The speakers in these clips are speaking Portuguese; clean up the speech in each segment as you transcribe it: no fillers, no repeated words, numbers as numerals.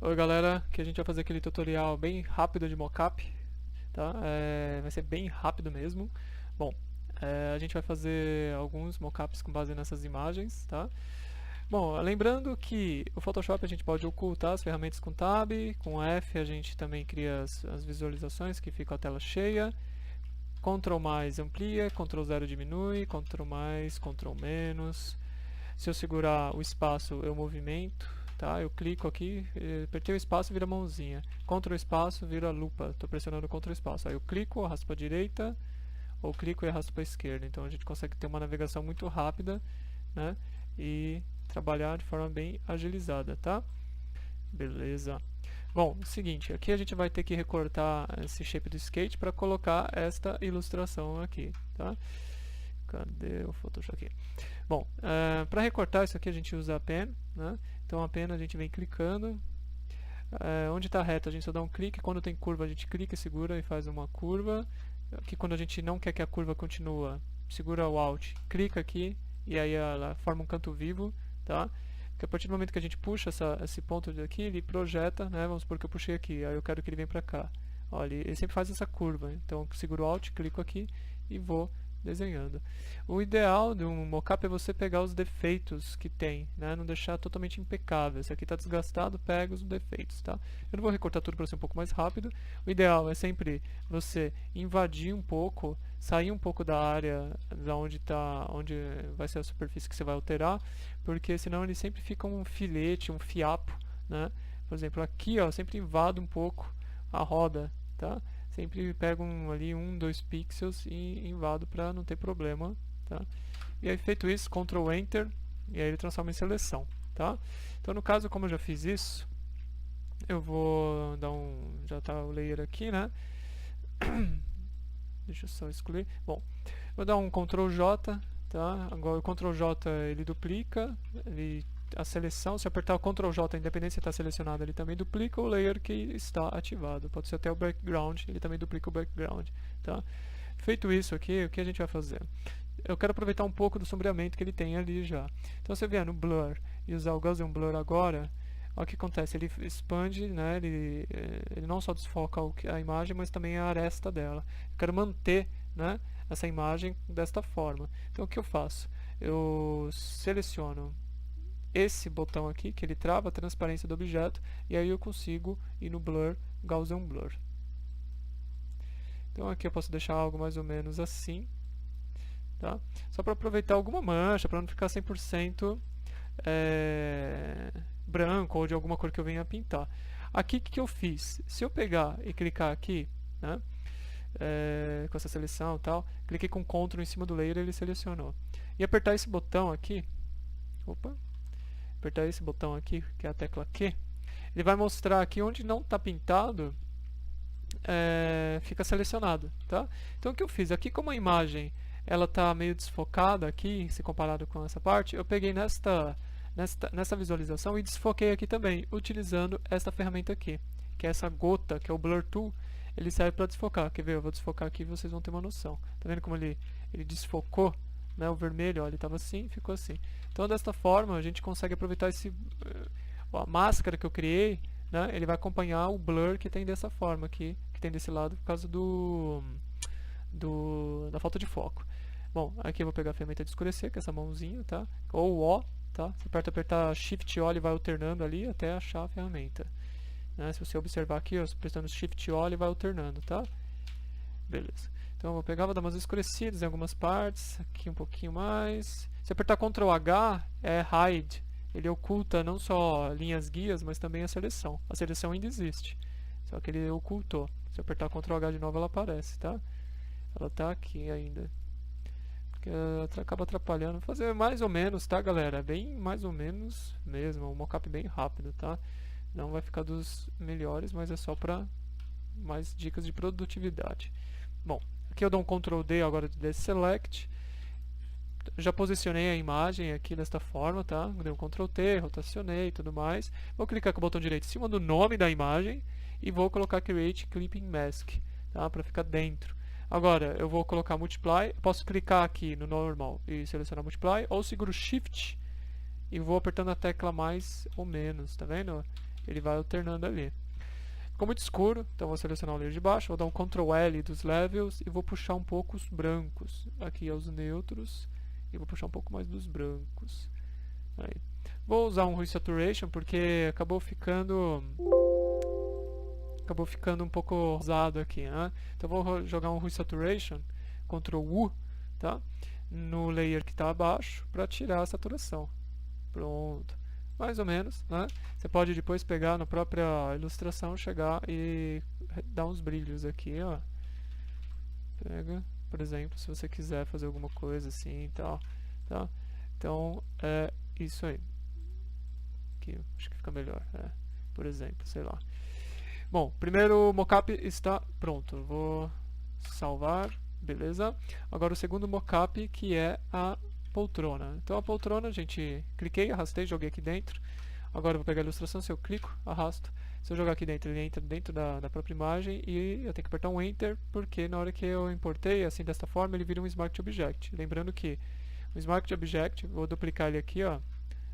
Oi galera, aqui a gente vai fazer aquele tutorial bem rápido de mockup, tá? Vai ser bem rápido mesmo. Bom, a gente vai fazer alguns mockups com base nessas imagens, tá? Bom, lembrando que o Photoshop a gente pode ocultar as ferramentas com Tab, com F a gente também cria as visualizações que ficam a tela cheia. Ctrl mais amplia, Ctrl 0 diminui, Ctrl mais, Ctrl menos. Se eu segurar o espaço eu movimento, tá? Eu clico aqui, apertei o espaço vira mãozinha, Ctrl espaço vira lupa, estou pressionando Ctrl espaço, aí eu clico, arrasto para a direita, ou clico e arrasto para a esquerda, então a gente consegue ter uma navegação muito rápida, né? E trabalhar de forma bem agilizada, tá? Beleza. Bom, seguinte, aqui a gente vai ter que recortar esse shape do skate para colocar esta ilustração aqui, tá? Cadê o Photoshop aqui? Bom, para recortar isso aqui a gente usa a pen, né? Então a pen a gente vem clicando. Onde está reta a gente só dá um clique, quando tem curva a gente clica, segura e faz uma curva. Aqui quando a gente não quer que a curva continue, segura o Alt, clica aqui e aí ela forma um canto vivo, tá? Porque a partir do momento que a gente puxa esse ponto daqui, ele projeta, né? Vamos supor que eu puxei aqui, aí eu quero que ele venha para cá. Olha, ele sempre faz essa curva, então eu seguro o Alt, clico aqui e vou desenhando. O ideal de um mockup é você pegar os defeitos que tem, né? Não deixar totalmente impecável. Se aqui está desgastado, pega os defeitos, tá? Eu não vou recortar tudo para ser um pouco mais rápido. O ideal é sempre você invadir um pouco, sair um pouco da área da onde vai ser a superfície que você vai alterar, porque senão ele sempre fica um filete, um fiapo, né? Por exemplo, aqui, ó, sempre invado um pouco a roda, tá? Sempre pego ali 1, 2 pixels e invado para não ter problema, tá? E aí feito isso, Ctrl Enter, e aí ele transforma em seleção, tá? Então no caso, como eu já fiz isso, eu vou dar já está o layer aqui, né? Deixa eu só excluir. Bom, vou dar um Ctrl J, tá? Agora o Ctrl J ele duplica, a seleção, se apertar o Ctrl J, independente se está selecionado, ele também duplica o layer que está ativado. Pode ser até o background, ele também duplica o background, tá? Feito isso aqui, o que a gente vai fazer? Eu quero aproveitar um pouco do sombreamento que ele tem ali já. Então, se eu vier no Blur e usar o Gaussian Blur agora, olha o que acontece, ele expande, né? Ele não só desfoca a imagem, mas também a aresta dela. Eu quero manter, né, essa imagem desta forma. Então, o que eu faço? Eu seleciono esse botão aqui, que ele trava a transparência do objeto, e aí eu consigo ir no Blur, Gaussian Blur. Então aqui eu posso deixar algo mais ou menos assim, tá? Só para aproveitar alguma mancha, para não ficar 100% branco ou de alguma cor que eu venha a pintar. Aqui o que eu fiz? Se eu pegar e clicar aqui, né, com essa seleção e tal, cliquei com Ctrl em cima do layer, ele selecionou. E apertar esse botão aqui, apertar esse botão aqui, que é a tecla Q, ele vai mostrar aqui onde não está pintado, fica selecionado, tá? Então o que eu fiz? Aqui como a imagem ela está meio desfocada aqui, se comparado com essa parte, eu peguei nessa visualização e desfoquei aqui também, utilizando esta ferramenta aqui, que é essa gota, que é o Blur Tool, ele serve para desfocar. Quer ver? Eu vou desfocar aqui e vocês vão ter uma noção. Tá vendo como ele desfocou? Né, o vermelho, ó, ele estava assim, ficou assim. Então desta forma a gente consegue aproveitar a máscara que eu criei, né, ele vai acompanhar o blur que tem dessa forma aqui, que tem desse lado por causa da falta de foco. Bom, aqui eu vou pegar a ferramenta de escurecer, que é essa mãozinha, tá? Ou O, tá? Você apertar Shift O, ele vai alternando ali até achar a ferramenta. Né? Se você observar aqui, ó, apertando Shift O, ele vai alternando, tá? Beleza. Então eu vou pegar, vou dar umas escurecidas em algumas partes, aqui um pouquinho mais. Se apertar Ctrl H, é Hide. Ele oculta não só linhas guias, mas também a seleção. A seleção ainda existe, só que ele ocultou. Se eu apertar Ctrl H de novo, ela aparece, tá? Ela tá aqui ainda. Porque ela acaba atrapalhando. Vou fazer mais ou menos, tá, galera? Bem mais ou menos mesmo. Um mockup bem rápido, tá? Não vai ficar dos melhores, mas é só para mais dicas de produtividade. Bom, aqui eu dou um Ctrl D agora de Select. Já posicionei a imagem aqui desta forma, tá? Dei um Ctrl T, rotacionei e tudo mais. Vou clicar com o botão direito em cima do nome da imagem e vou colocar Create Clipping Mask, tá? Para ficar dentro. Agora, eu vou colocar Multiply. Posso clicar aqui no Normal e selecionar Multiply, ou seguro Shift e vou apertando a tecla mais ou menos, tá vendo? ele vai alternando ali. Ficou muito escuro, então vou selecionar o layer de baixo, vou dar um Ctrl L dos levels e vou puxar um pouco os brancos. Aqui aos neutros, e vou puxar um pouco mais dos brancos. Aí. Vou usar um Hue Saturation porque acabou ficando um pouco rosado aqui, né? Então vou jogar um Hue Saturation, Ctrl U, tá? No layer que está abaixo, para tirar a saturação. Pronto. Mais ou menos, né? Você pode depois pegar na própria ilustração, chegar e dar uns brilhos aqui, ó. Pega, por exemplo, se você quiser fazer alguma coisa assim e tal, tá? Então, é isso aí. Aqui, acho que fica melhor, por exemplo, sei lá. Bom, primeiro mockup está pronto. Vou salvar, beleza. Agora o segundo mockup, que é a poltrona. Então a poltrona, a gente cliquei, arrastei, joguei aqui dentro. Agora eu vou pegar a ilustração, se eu clico, arrasto. Se eu jogar aqui dentro, ele entra dentro da própria imagem e eu tenho que apertar um Enter, porque na hora que eu importei, assim, desta forma, ele vira um Smart Object. Lembrando que o Smart Object, vou duplicar ele aqui, ó.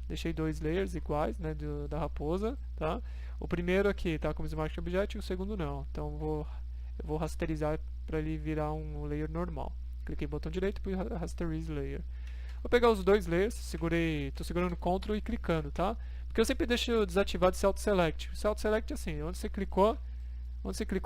Deixei dois layers iguais, né, da raposa, tá? O primeiro aqui está como Smart Object e o segundo não. Então eu vou rasterizar para ele virar um layer normal. Cliquei no botão direito e Rasterize Layer. Vou pegar os dois layers, estou segurando Ctrl e clicando, tá? Porque eu sempre deixo desativado esse Auto Select. Esse Auto Select é assim, onde você clicou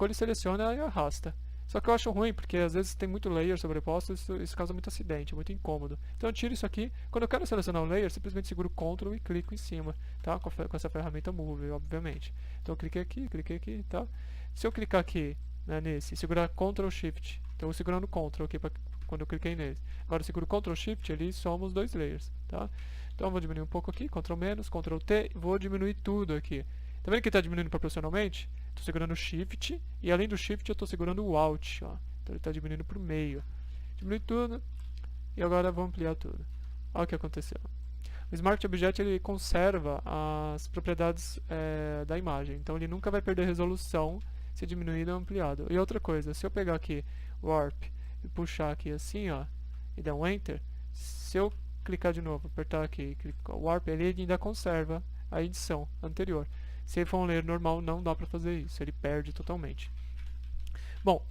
ele seleciona e arrasta. Só que eu acho ruim, porque às vezes tem muito layer sobreposto, isso causa muito acidente, é muito incômodo. Então eu tiro isso aqui, quando eu quero selecionar um layer, simplesmente seguro Ctrl e clico em cima, tá? Com essa ferramenta Move, obviamente. Então eu cliquei aqui, tá? Se eu clicar aqui, né, nesse, segurar Ctrl Shift, então eu vou segurando Ctrl aqui quando eu cliquei nele. Agora eu seguro Ctrl Shift, ele soma os dois layers, tá? Então eu vou diminuir um pouco aqui, Ctrl menos, Ctrl T, vou diminuir tudo aqui. Tá vendo que está diminuindo proporcionalmente? Estou segurando o Shift e além do Shift eu estou segurando o Alt, ó. Então ele está diminuindo para o meio. Diminui tudo e agora vou ampliar tudo. Olha o que aconteceu. O Smart Object ele conserva as propriedades da imagem, então ele nunca vai perder resolução se diminuído ou ampliado. E outra coisa, se eu pegar aqui o Warp e puxar aqui assim, ó, e dar um Enter, se eu clicar de novo, apertar aqui, clicar o Warp, ele ainda conserva a edição anterior. Se for um layer normal, não dá para fazer isso, ele perde totalmente. Bom,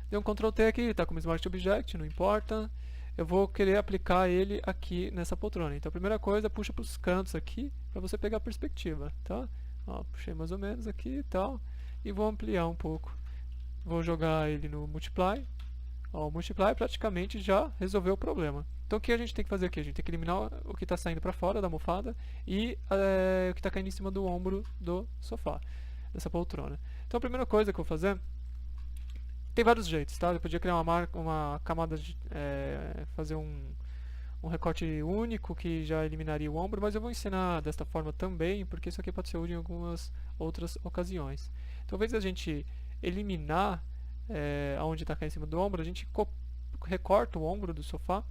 dei um Ctrl T aqui, está como Smart Object, não importa. Eu vou querer aplicar ele aqui nessa poltrona. Então a primeira coisa, puxa para os cantos aqui, para você pegar a perspectiva, tá? Ó, puxei mais ou menos aqui e tal, e vou ampliar um pouco. Vou jogar ele no Multiply. Ó, o Multiply praticamente já resolveu o problema. Então o que a gente tem que fazer aqui? A gente tem que eliminar o que está saindo para fora da almofada e o que está caindo em cima do ombro do sofá, dessa poltrona. Então a primeira coisa que eu vou fazer, tem vários jeitos, tá? Eu podia criar uma camada, fazer um recorte único que já eliminaria o ombro, mas eu vou ensinar desta forma também, porque isso aqui pode ser útil em algumas outras ocasiões. Então, ao invés de a gente eliminar onde está caindo em cima do ombro, a gente recorta o ombro do sofá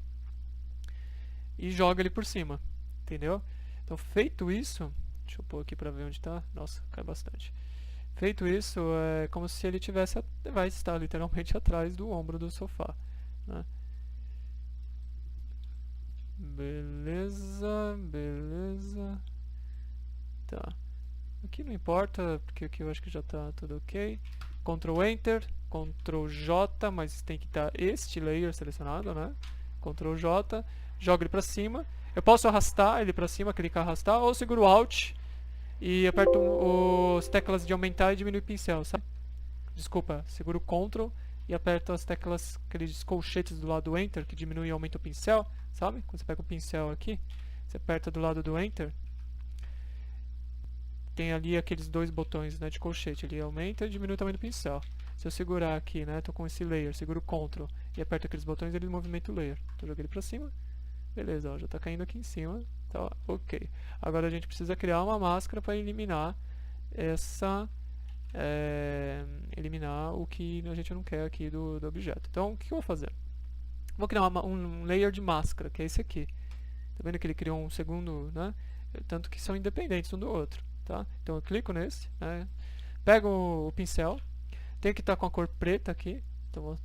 e joga ele por cima, entendeu? Então, feito isso, deixa eu pôr aqui para ver onde está. Nossa, cai bastante. Feito isso, é como se ele vai estar literalmente atrás do ombro do sofá, né? Beleza, beleza. Tá. Aqui não importa, porque aqui eu acho que já está tudo ok. Ctrl Enter, Ctrl J, mas tem que estar este layer selecionado, né? Ctrl J, jogo ele para cima. Eu posso arrastar ele para cima, clicar arrastar, ou seguro Alt e aperto as teclas de aumentar e diminuir o pincel, sabe? Desculpa, seguro Ctrl e aperto as teclas, aqueles colchetes do lado do Enter, que diminui e aumenta o pincel, sabe? Quando você pega o pincel aqui, você aperta do lado do Enter, tem ali aqueles dois botões, né, de colchete, ele aumenta e diminui o tamanho do pincel. Se eu segurar aqui, né, tô com esse layer, seguro Ctrl e aperto aqueles botões, ele movimenta o layer. Então eu joguei ele pra cima, beleza, ó, já tá caindo aqui em cima, tá ok. Agora a gente precisa criar uma máscara para eliminar eliminar o que a gente não quer aqui do objeto. Então o que eu vou fazer? Vou criar um layer de máscara, que é esse aqui. Tá vendo que ele criou um segundo, né? Tanto que são independentes um do outro, tá? Então eu clico nesse, né? Pego o pincel, tem que estar com a cor preta aqui, então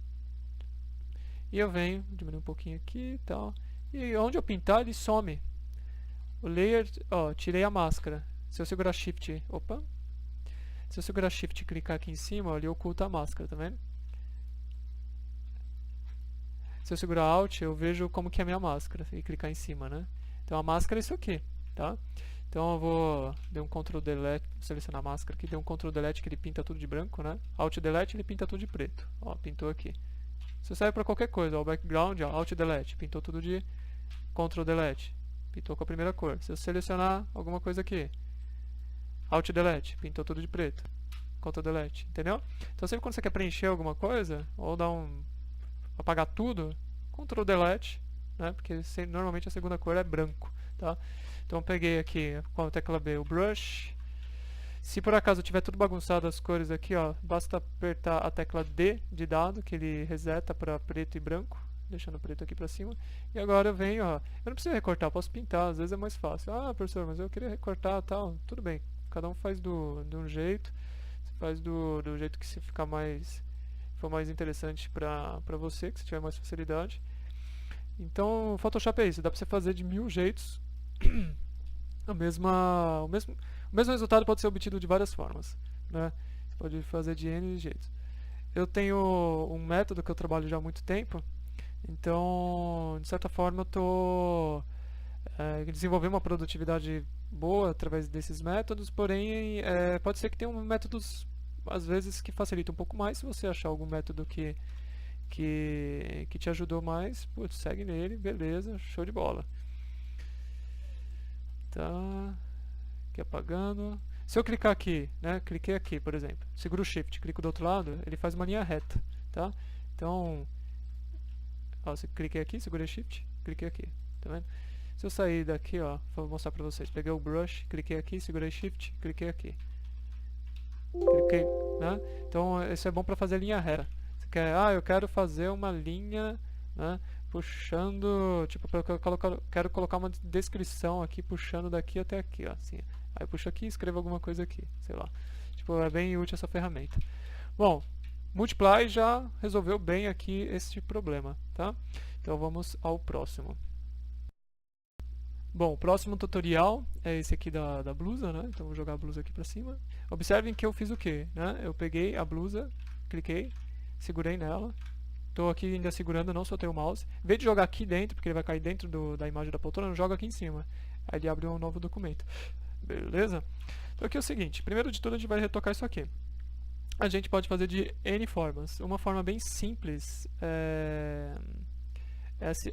e eu venho, diminuir um pouquinho aqui e tal, e onde eu pintar ele some. O layer, ó, tirei a máscara. Se eu segurar Shift, opa, Se eu segurar Shift e clicar aqui em cima, ó, ele oculta a máscara, tá vendo? Se eu segurar Alt, eu vejo como que é a minha máscara e clicar em cima, né? Então a máscara é isso aqui, tá? Então eu vou dar um Ctrl Delete, selecionar a máscara aqui, dei um Ctrl Delete que ele pinta tudo de branco, né? Alt Delete ele pinta tudo de preto. Ó, pintou aqui. Isso serve para qualquer coisa, ó, o background, ó, Alt Delete, pintou tudo de Ctrl Delete, pintou com a primeira cor. Se eu selecionar alguma coisa aqui, Alt Delete, pintou tudo de preto. Ctrl Delete, entendeu? Então sempre quando você quer preencher alguma coisa, ou dar apagar tudo, Ctrl Delete, né? Porque normalmente a segunda cor é branco, tá? Então eu peguei aqui com a tecla B o brush. Se por acaso tiver tudo bagunçado as cores aqui, ó, basta apertar a tecla D de dado, que ele reseta para preto e branco, deixando o preto aqui para cima. E agora eu venho, ó, eu não preciso recortar, posso pintar, às vezes é mais fácil. Ah, professor, mas eu queria recortar e tal. Tudo bem, cada um faz de um jeito, você faz do jeito que se ficar for mais interessante para você, que você tiver mais facilidade. Então, o Photoshop é isso, dá para você fazer de 1000 jeitos. O mesmo resultado pode ser obtido de várias formas, né? Você pode fazer de N jeitos. Eu tenho um método que eu trabalho já há muito tempo, então, de certa forma, eu estou desenvolvendo uma produtividade boa através desses métodos, porém, pode ser que tenha métodos, às vezes, que facilitam um pouco mais. Se você achar algum método que te ajudou mais, putz, segue nele, beleza, show de bola. Tá, aqui apagando. Se eu clicar aqui, né, cliquei aqui, por exemplo, seguro o Shift, clico do outro lado, ele faz uma linha reta, tá? Então, ó, se cliquei aqui, segurei Shift, cliquei aqui, tá vendo? Se eu sair daqui, ó, vou mostrar pra vocês, peguei o brush, cliquei aqui, segurei Shift, cliquei aqui. Cliquei, né? Então, isso é bom pra fazer linha reta. Você quer, eu quero fazer uma linha, né, puxando, tipo, quero colocar uma descrição aqui, puxando daqui até aqui, ó, assim. Aí eu puxo aqui e escrevo alguma coisa aqui, sei lá. Tipo, é bem útil essa ferramenta. Bom, Multiply já resolveu bem aqui este problema, tá? Então vamos ao próximo. Bom, o próximo tutorial é esse aqui da blusa, né? Então vou jogar a blusa aqui pra cima. Observem que eu fiz o quê, né? Eu peguei a blusa, cliquei, segurei nela. Estou aqui ainda segurando, não soltei o mouse. Em vez de jogar aqui dentro, porque ele vai cair dentro da imagem da poltrona, eu jogo aqui em cima. Aí ele abre um novo documento. Beleza? Então aqui é o seguinte, primeiro de tudo a gente vai retocar isso aqui. A gente pode fazer de N formas. Uma forma bem simples é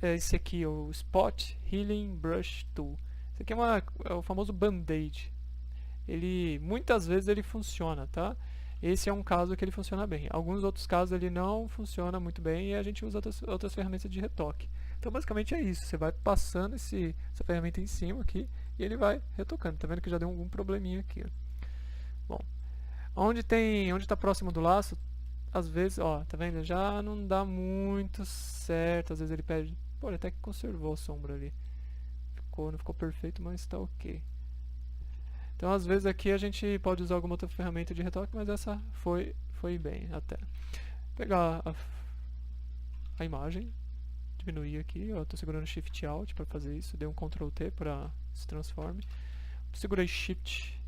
esse aqui, o Spot Healing Brush Tool. Esse aqui é o famoso Band-Aid. Muitas vezes ele funciona, tá? Esse é um caso que ele funciona bem. Alguns outros casos ele não funciona muito bem e a gente usa outras ferramentas de retoque. Então basicamente é isso. Você vai passando essa ferramenta em cima aqui e ele vai retocando. Tá vendo que já deu algum probleminha aqui, ó. Bom, onde está próximo do laço, às vezes, ó, tá vendo? Já não dá muito certo. Às vezes ele pede... Pô, ele até que conservou a sombra ali. Não ficou perfeito, mas tá ok. Então, às vezes aqui a gente pode usar alguma outra ferramenta de retoque, mas essa foi bem até. Pegar a imagem, diminuir aqui, eu estou segurando Shift Alt para fazer isso, dei um Ctrl T para se transforme. Segurei Shift,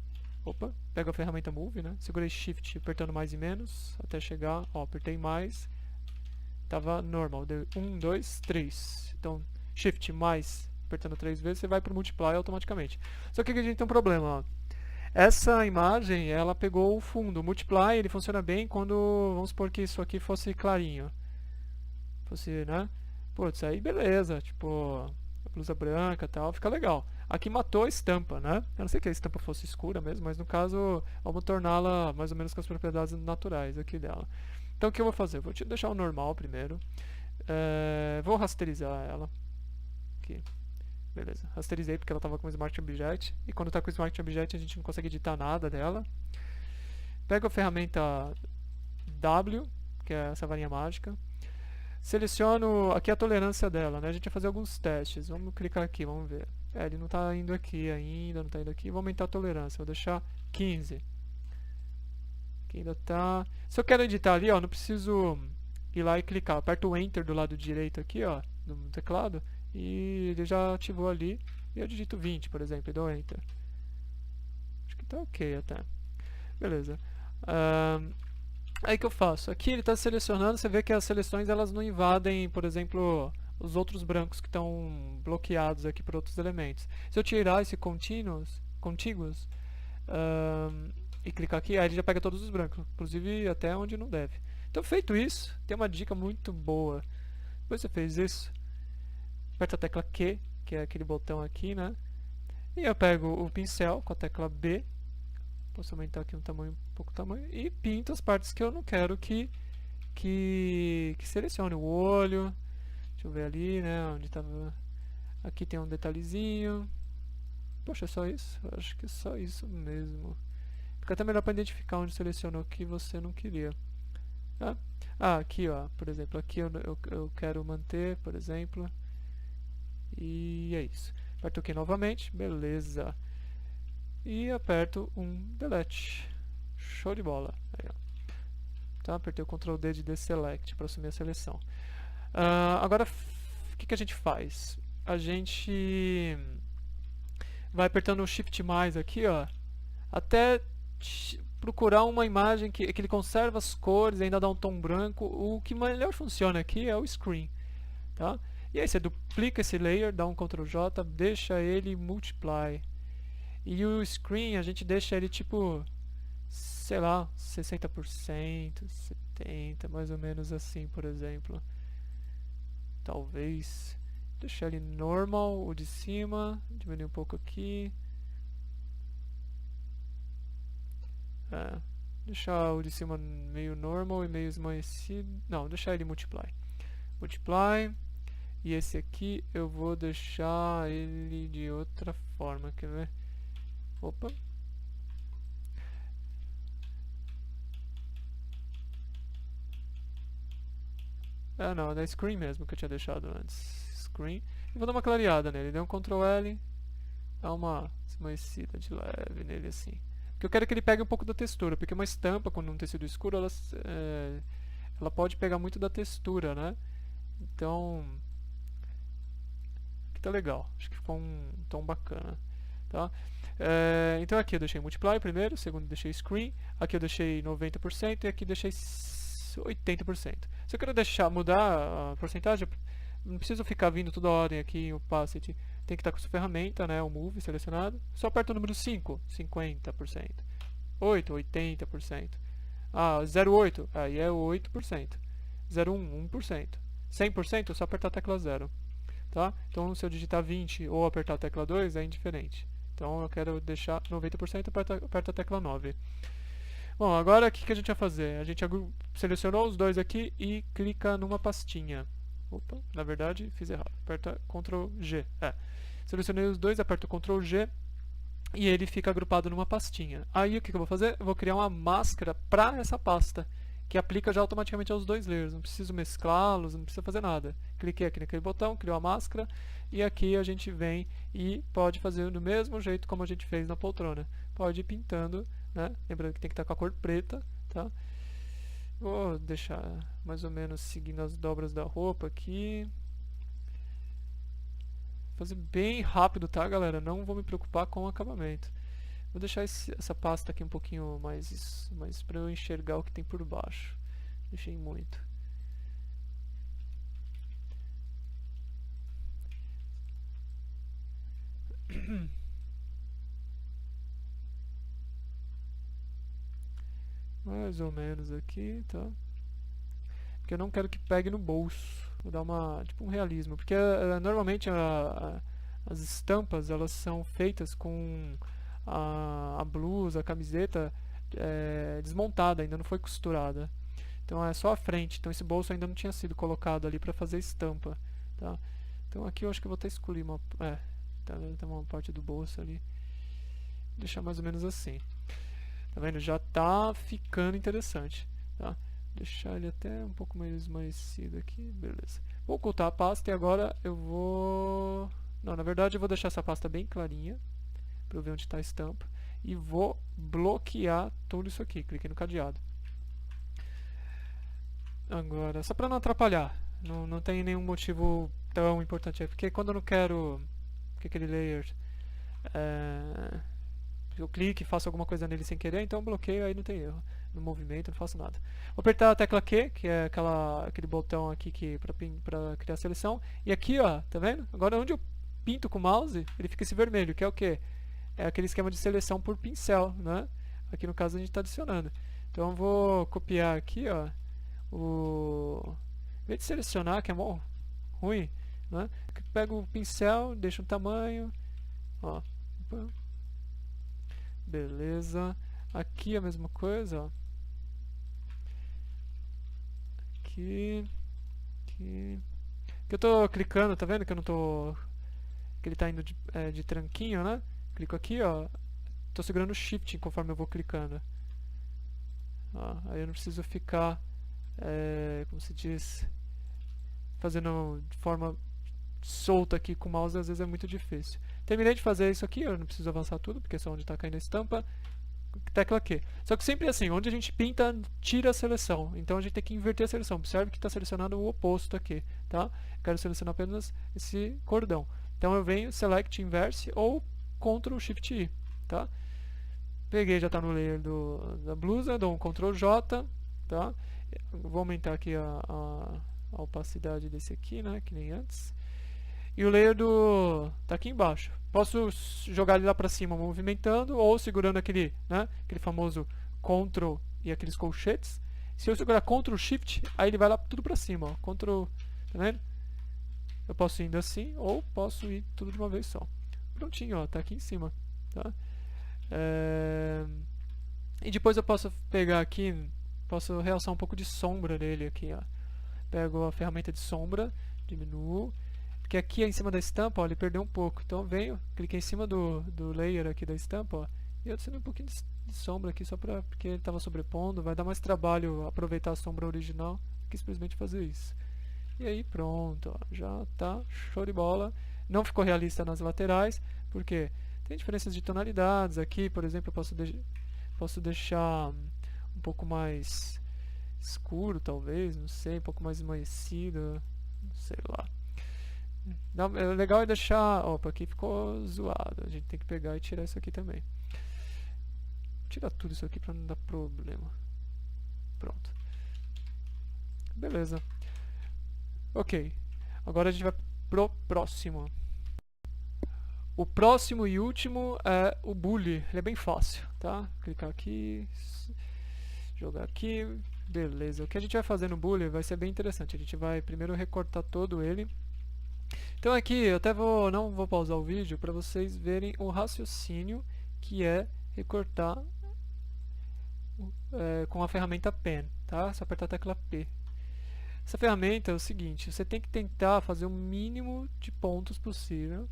pego a ferramenta Move, né? Segurei Shift apertando mais e menos, até chegar, ó, apertei mais, tava normal, deu 1, 2, 3. Então, Shift mais, apertando 3 vezes, você vai para o Multiply automaticamente. Só que aqui a gente tem um problema, ó. Essa imagem, ela pegou o fundo. O Multiply, ele funciona bem quando, vamos supor que isso aqui fosse clarinho. Fosse, né? Putz, aí beleza, tipo, a blusa branca e tal, fica legal. Aqui matou a estampa, né? Eu não sei que a estampa fosse escura mesmo, mas no caso, vamos torná-la mais ou menos com as propriedades naturais aqui dela. Então o que eu vou fazer? Vou deixar o normal primeiro. Vou rasterizar ela. Aqui. Beleza, rasterizei porque ela estava com o Smart Object. E quando está com o Smart Object a gente não consegue editar nada dela. Pego a ferramenta W, que é essa varinha mágica. Seleciono aqui a tolerância dela, né? A gente vai fazer alguns testes. Vamos clicar aqui, vamos ver. Ele não está indo aqui ainda, não está indo aqui. Vou aumentar a tolerância, vou deixar 15. Aqui ainda está... Se eu quero editar ali, ó, não preciso ir lá e clicar. Aperto o Enter do lado direito aqui, ó, do teclado. E ele já ativou ali. E eu digito 20, por exemplo, e dou Enter. Acho que tá ok até. Beleza. Aí que eu faço? Aqui ele está selecionando, você vê que as seleções elas não invadem, por exemplo, os outros brancos que estão bloqueados aqui por outros elementos. Se eu tirar esse contíguos e clicar aqui, aí ele já pega todos os brancos, inclusive até onde não deve. Então, feito isso, tem uma dica muito boa. Depois você fez isso, aperta a tecla Q, que é aquele botão aqui, né? E eu pego o pincel com a tecla B, posso aumentar aqui um pouco o tamanho, e pinto as partes que eu não quero que selecione. O olho, deixa eu ver ali, né, onde estava. Aqui tem um detalhezinho. Poxa, é só isso? Eu acho que é só isso mesmo. Fica até melhor para identificar onde selecionou o que você não queria. Aqui, ó, por exemplo, aqui eu quero manter, por exemplo. E é isso. Aperto aqui novamente, beleza. E aperto um delete. Show de bola. Aí, ó. Tá? Apertei o Ctrl D de deselect para assumir a seleção. Agora, o que a gente faz? A gente vai apertando o Shift mais aqui, ó, até procurar uma imagem que ele conserva as cores e ainda dá um tom branco. O que melhor funciona aqui é o Screen. Tá? E aí você duplica esse layer, dá um Ctrl J, deixa ele multiply. E o Screen a gente deixa ele tipo, sei lá, 60%, 70%, mais ou menos assim, por exemplo. Talvez deixar ele normal, o de cima, diminuir um pouco aqui. Deixar o de cima meio normal e meio esmaecido. Não, deixar ele multiply. Multiply. E esse aqui eu vou deixar ele de outra forma, quer ver? Opa. Não, é da Screen mesmo que eu tinha deixado antes. Screen. E vou dar uma clareada nele. Dei um Ctrl L. Dá uma esmaecida de leve nele assim. Porque eu quero que ele pegue um pouco da textura. Porque uma estampa com um tecido escuro, ela pode pegar muito da textura, né? Então, aqui tá legal. Acho que ficou um tom bacana. Tá? Então aqui eu deixei Multiply primeiro, segundo eu deixei Screen, aqui eu deixei 90% e aqui eu deixei 80%. Se eu quero mudar a porcentagem, não preciso ficar vindo toda hora aqui em Opacity. Tem que estar com sua ferramenta, né, o Move selecionado. Só aperta o número 5, 50%. 8, 80%. 0,8, aí é 8%. 0,1, 1%. 100%, é só apertar a tecla 0. Tá? Então, se eu digitar 20 ou apertar a tecla 2, é indiferente. Então, eu quero deixar 90%, aperta a tecla 9. Bom, agora o que a gente vai fazer? A gente selecionou os dois aqui e clica numa pastinha. Opa, na verdade, fiz errado. Aperta Ctrl G. Selecionei os dois, aperto Ctrl G e ele fica agrupado numa pastinha. Aí, o que eu vou fazer? Eu vou criar uma máscara para essa pasta, que aplica já automaticamente aos dois layers. Não preciso mesclá-los, não precisa fazer nada. Cliquei aqui naquele botão, criou a máscara, e aqui a gente vem e pode fazer do mesmo jeito como a gente fez na poltrona. Pode ir pintando, né? Lembrando que tem que estar com a cor preta, tá? Vou deixar mais ou menos seguindo as dobras da roupa aqui. Fazer bem rápido, tá, galera? Não vou me preocupar com o acabamento. Vou deixar essa pasta aqui um pouquinho mais para eu enxergar o que tem por baixo. Deixei muito. Mais ou menos aqui, tá? Porque eu não quero que pegue no bolso. Vou dar tipo um realismo. Porque normalmente as estampas elas são feitas com a blusa, a camiseta desmontada, ainda não foi costurada. Então é só a frente. Então esse bolso ainda não tinha sido colocado ali para fazer estampa, tá? Então aqui eu acho que eu vou até escolher uma tem uma parte do bolso ali. Deixar mais ou menos assim. Tá vendo? Já tá ficando interessante, tá? Deixar ele até um pouco mais esmaecido aqui, beleza. Vou ocultar a pasta e agora eu vou... Não, na verdade eu vou deixar essa pasta bem clarinha para eu ver onde está a estampa. E vou bloquear tudo isso aqui, cliquei no cadeado. Agora, só para não atrapalhar, não tem nenhum motivo tão importante aí, porque quando eu não quero que aquele layer eu clique e faço alguma coisa nele sem querer, então eu bloqueio, aí não tem erro. não movimento, não faço nada. Vou apertar a tecla Q, que é aquele botão aqui para criar a seleção. E aqui, ó, tá vendo? Agora onde eu pinto com o mouse, ele fica esse vermelho, que é o quê? É aquele esquema de seleção por pincel, né? Aqui no caso a gente está adicionando. Então eu vou copiar aqui, ó, em vez de selecionar, que é mó ruim, né? Pego o pincel, deixo um tamanho, ó. Beleza. Aqui a mesma coisa, ó. Aqui. Que eu tô clicando, tá vendo que eu não tô... que ele tá indo de tranquinho, né? Clico aqui, ó. Tô segurando o Shift conforme eu vou clicando. Ó, aí eu não preciso ficar, como se diz, fazendo de forma solta aqui com o mouse, às vezes é muito difícil. Terminei de fazer isso aqui, eu não preciso avançar tudo, porque é só onde está caindo a estampa. Tecla Q. Só que sempre assim, onde a gente pinta, tira a seleção. Então a gente tem que inverter a seleção. Observe que está selecionado o oposto aqui, tá? Quero selecionar apenas esse cordão. Então eu venho, Select Inverse ou Ctrl Shift I, tá? Peguei, já está no layer da blusa, dou um Ctrl J, tá? Vou aumentar aqui a opacidade desse aqui, né? Que nem antes. E o layer tá aqui embaixo. Posso jogar ele lá para cima movimentando ou segurando aquele famoso Ctrl e aqueles colchetes. Se eu segurar Ctrl Shift, aí ele vai lá tudo para cima, ó. Ctrl, tá vendo? Eu posso ir indo assim ou posso ir tudo de uma vez só. Prontinho, ó, tá aqui em cima, tá? E depois eu posso pegar aqui, posso realçar um pouco de sombra nele aqui, ó. Pego a ferramenta de sombra, diminuo. Porque aqui em cima da estampa, ó, ele perdeu um pouco. Então eu venho, cliquei em cima do layer aqui da estampa, ó, e eu adicionei um pouquinho de sombra aqui, só porque ele estava sobrepondo. Vai dar mais trabalho aproveitar a sombra original que simplesmente fazer isso. E aí pronto, ó, já tá show de bola. Não ficou realista nas laterais, porque tem diferenças de tonalidades. Aqui, por exemplo, eu posso deixar um pouco mais escuro, talvez, não sei, um pouco mais esmaecido, sei lá. O legal é deixar... Opa, aqui ficou zoado. A gente tem que pegar e tirar isso aqui também. Tira tudo isso aqui pra não dar problema. Pronto. Beleza. Ok. Agora a gente vai pro próximo. O próximo e último é o Bully. Ele é bem fácil, tá? Clicar aqui, jogar aqui. Beleza. O que a gente vai fazer no Bully vai ser bem interessante. A gente vai primeiro recortar todo ele. Então aqui eu até não vou pausar o vídeo para vocês verem o raciocínio que é recortar com a ferramenta Pen, tá? Só apertar a tecla P. Essa ferramenta é o seguinte, você tem que tentar fazer o mínimo de pontos possível,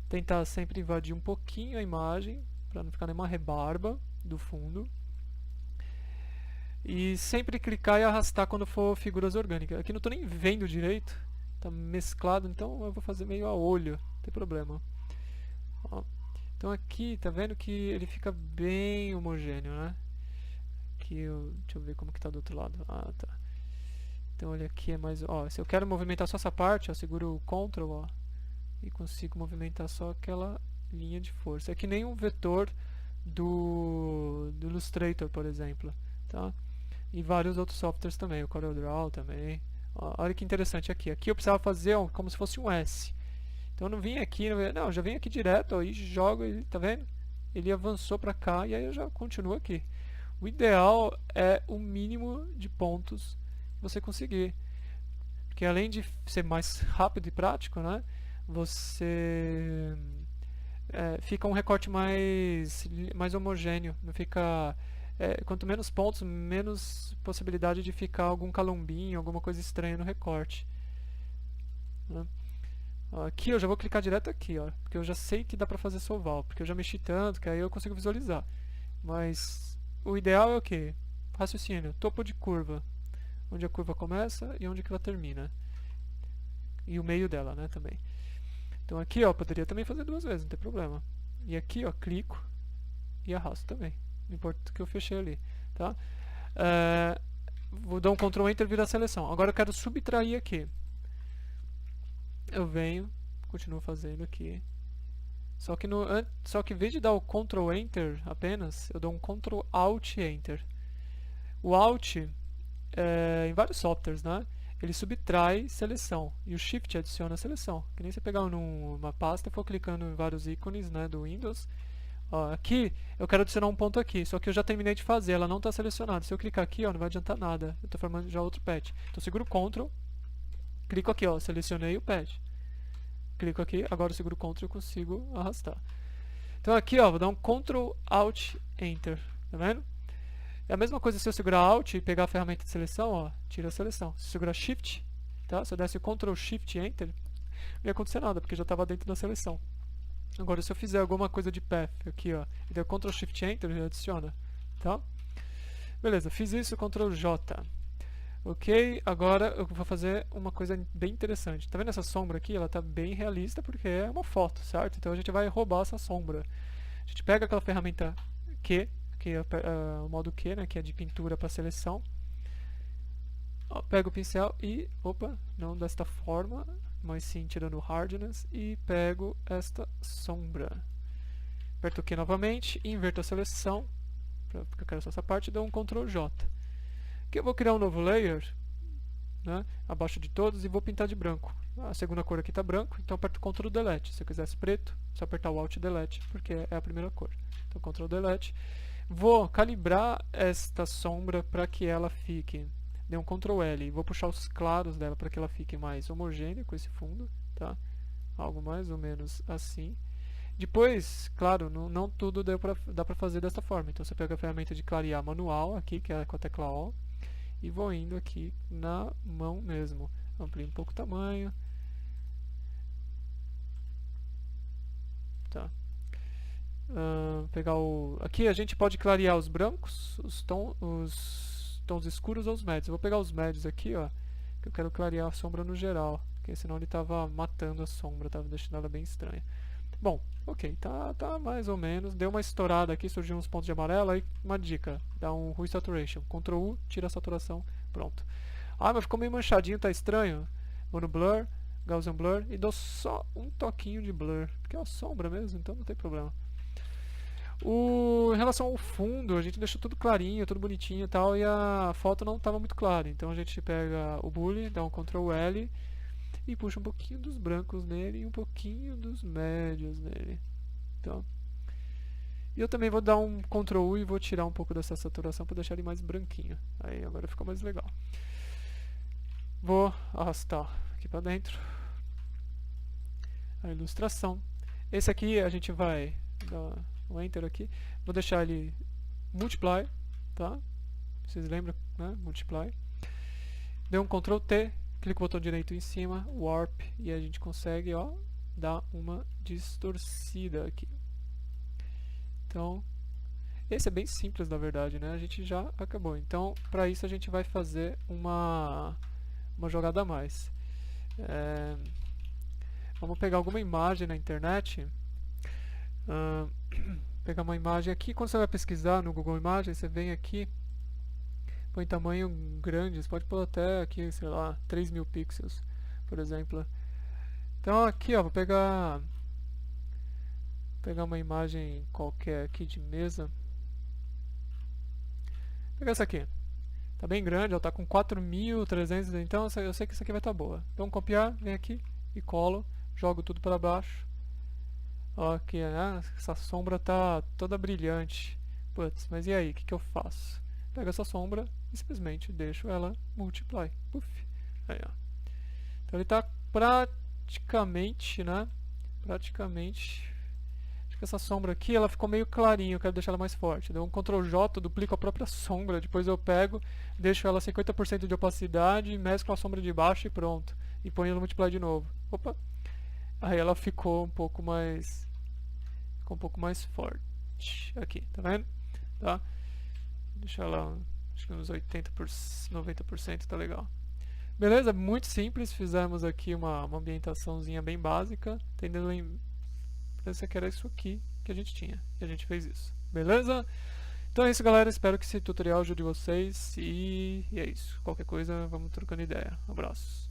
tentar sempre invadir um pouquinho a imagem para não ficar nenhuma rebarba do fundo. E sempre clicar e arrastar quando for figuras orgânicas. Aqui não estou nem vendo direito. Tá mesclado, então eu vou fazer meio a olho, não tem problema. Ó. Então aqui, tá vendo que ele fica bem homogêneo, né? Aqui, deixa eu ver como que tá do outro lado. Ah, tá. Então ele aqui é mais... Ó, se eu quero movimentar só essa parte, eu seguro o Ctrl, ó, e consigo movimentar só aquela linha de força. É que nem um vetor do Illustrator, por exemplo, tá? E vários outros softwares também, o CorelDRAW também. Olha que interessante aqui. Aqui eu precisava fazer como se fosse um S. Então eu não vim aqui, não, já vim aqui direto, ó, e jogo ele, tá vendo? Ele avançou para cá e aí eu já continuo aqui. O ideal é o mínimo de pontos que você conseguir. Porque além de ser mais rápido e prático, né? Você fica um recorte mais homogêneo. Não fica... quanto menos pontos, menos possibilidade de ficar algum calombinho, alguma coisa estranha no recorte, né? Aqui eu já vou clicar direto aqui, ó, porque eu já sei que dá pra fazer soval, porque eu já mexi tanto que aí eu consigo visualizar. Mas o ideal é o que? Raciocínio, topo de curva, onde a curva começa e onde que ela termina. E o meio dela, né, também. Então aqui, ó, poderia também fazer duas vezes, não tem problema. E aqui, ó, clico e arrasto também. Não importa que eu fechei ali, tá? Vou dar um Ctrl Enter e virar a seleção. Agora eu quero subtrair aqui. Eu venho, continuo fazendo aqui. Só que em vez de dar o Ctrl Enter apenas, eu dou um Ctrl Alt Enter. O Alt, em vários softwares, né? Ele subtrai seleção e o Shift adiciona a seleção. Que nem você pegar numa pasta e for clicando em vários ícones, né, do Windows. Ó, aqui eu quero adicionar um ponto aqui, só que eu já terminei de fazer, ela não está selecionada. Se eu clicar aqui, ó, não vai adiantar nada. Eu estou formando já outro pad. Então seguro o Ctrl, clico aqui, ó, selecionei o pad. Clico aqui, agora eu seguro o Ctrl e consigo arrastar. Então aqui, ó, vou dar um Ctrl Alt Enter, tá vendo? É a mesma coisa se eu segurar Alt e pegar a ferramenta de seleção, ó, tira a seleção. Se eu segurar Shift, tá? Se eu desse Ctrl Shift Enter, não ia acontecer nada, porque já estava dentro da seleção. Agora, se eu fizer alguma coisa de path aqui, ó, e der Ctrl Shift Enter, ele adiciona, tá? Beleza, fiz isso, Ctrl J. Ok, agora eu vou fazer uma coisa bem interessante. Tá vendo essa sombra aqui? Ela tá bem realista porque é uma foto, certo? Então a gente vai roubar essa sombra. A gente pega aquela ferramenta Q, que é o modo Q, né, que é de pintura para seleção. Ó, pego o pincel e, opa, não desta forma, mas sim tirando o hardness, e pego esta sombra. Aperto o Q novamente, inverto a seleção, porque eu quero só essa parte, e dou um Ctrl J. Aqui eu vou criar um novo layer, né, abaixo de todos, e vou pintar de branco. A segunda cor aqui está branco, então aperto Ctrl Delete. Se eu quisesse preto, só apertar o Alt Delete, porque é a primeira cor. Então Ctrl Delete. Vou calibrar esta sombra para que ela fique. Dei um Ctrl L e vou puxar os claros dela para que ela fique mais homogênea com esse fundo, tá? Algo mais ou menos assim. Depois, claro, não tudo dá para fazer dessa forma. Então você pega a ferramenta de clarear manual aqui, que é com a tecla O, e vou indo aqui na mão mesmo. Amplio um pouco o tamanho. Tá. Pegar aqui a gente pode clarear os brancos, os tons escuros ou os médios. Eu vou pegar os médios aqui, ó, que eu quero clarear a sombra no geral, porque senão ele estava matando a sombra, estava deixando ela bem estranha. Bom, ok, tá mais ou menos. Deu uma estourada aqui, surgiu uns pontos de amarelo, aí uma dica, dá um Hue Saturation. Ctrl U, tira a saturação, pronto. Ah, mas ficou meio manchadinho, tá estranho. Vou no Blur, Gaussian Blur, e dou só um toquinho de Blur, porque é uma sombra mesmo, então não tem problema. Em relação ao fundo, a gente deixou tudo clarinho, tudo bonitinho e tal, e a foto não estava muito clara. Então a gente pega o Boolean, dá um Ctrl L e puxa um pouquinho dos brancos nele e um pouquinho dos médios nele. Então, e eu também vou dar um Ctrl U e vou tirar um pouco dessa saturação para deixar ele mais branquinho. Aí agora ficou mais legal. Vou arrastar aqui para dentro a ilustração. Esse aqui a gente vai dar o Enter aqui. Vou deixar ele Multiply, tá? Vocês lembram, né? Multiply. Deu um Ctrl T, clico o botão direito em cima, Warp, e a gente consegue, ó, dar uma distorcida aqui. Então, esse é bem simples na verdade, né? A gente já acabou. Então, para isso a gente vai fazer uma jogada a mais. Vamos pegar alguma imagem na internet. Pegar uma imagem aqui. Quando você vai pesquisar no Google Imagens, você vem aqui, põe tamanho grande. Você pode pôr até aqui, sei lá, 3.000 pixels, por exemplo. Então aqui, ó, vou pegar uma imagem qualquer aqui de mesa. Vou pegar essa aqui. Tá bem grande, ela tá com 4.300, então eu sei que isso aqui vai estar boa. Então copiar, vem aqui e colo, jogo tudo para baixo. Ó, aqui, né? Essa sombra tá toda brilhante. Putz, mas e aí, o que eu faço? Pego essa sombra e simplesmente deixo ela multiply. Puf. Aí, ó. Então ele tá praticamente, né? Praticamente. Acho que essa sombra aqui, ela ficou meio clarinha, eu quero deixar ela mais forte. Dou um Ctrl J, duplico a própria sombra, depois eu pego, deixo ela 50% de opacidade, mesclo a sombra de baixo e pronto. E ponho ela multiply de novo. Opa! Aí ela ficou um pouco mais forte aqui, tá vendo? Tá? Deixa ela, acho que uns 80%, 90% tá legal. Beleza? Muito simples, fizemos aqui uma ambientaçãozinha bem básica, entendendo parecia que era isso aqui que a gente tinha, e a gente fez isso. Beleza? Então é isso, galera, espero que esse tutorial ajude vocês, e é isso. Qualquer coisa, vamos trocando ideia. Um abraço.